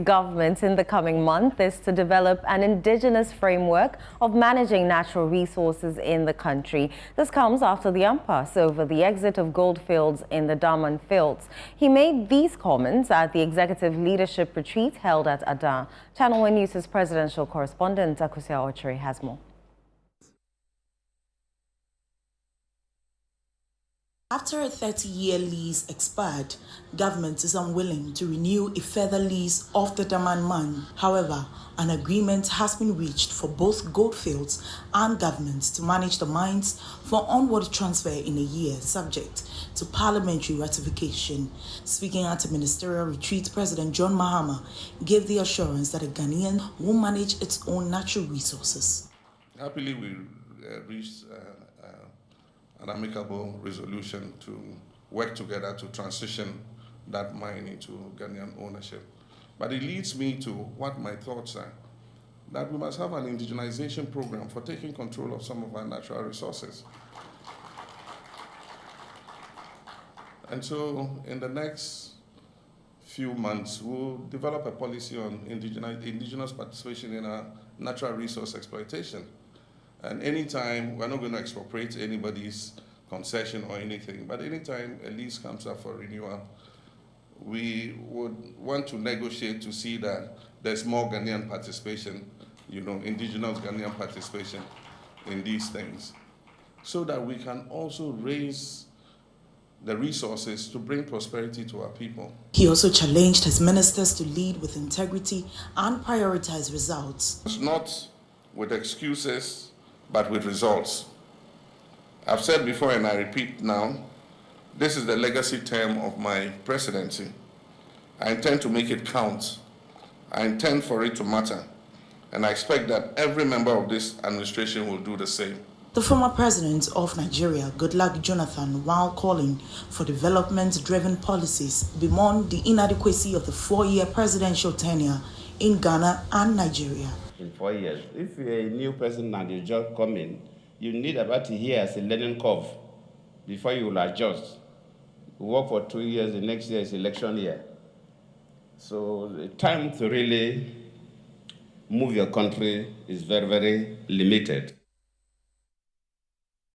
Government in the coming month is to develop an indigenous framework of managing natural resources in the country. This comes after the impasse over the exit of gold fields in the diamond fields. He made these comments at the executive leadership retreat held at Adan. ChannelOne News' presidential correspondent Akusia Ochiri has more. After a 30-year lease expired, government is unwilling to renew a further lease of the diamond mine. However, an agreement has been reached for both Goldfields and government to manage the mines for onward transfer in a year, subject to parliamentary ratification. Speaking at a ministerial retreat, President John Mahama gave the assurance that a Ghanaian will manage its own natural resources. Happily, we reached an amicable resolution to work together to transition that mine into Ghanaian ownership. But it leads me to what my thoughts are, that we must have an indigenization program for taking control of some of our natural resources. And so in the next few months, we'll develop a policy on indigenous participation in our natural resource exploitation. And anytime, we're not going to expropriate anybody's concession or anything, but anytime a lease comes up for renewal, we would want to negotiate to see that there's more Ghanaian participation, indigenous Ghanaian participation in these things, so that we can also raise the resources to bring prosperity to our people. He also challenged his ministers to lead with integrity and prioritize results. It's not with excuses, but with results. I've said before and I repeat now, this is the legacy term of my presidency. I intend to make it count. I intend for it to matter. And I expect that every member of this administration will do the same. The former president of Nigeria, Goodluck Jonathan, while calling for development-driven policies beyond the inadequacy of the 4-year presidential tenure in Ghana and Nigeria. In 4 years, if you're a new president and you just come in, you need about a year as a learning curve before you will adjust. You work for 2 years, the next year is election year. So the time to really move your country is very, very limited.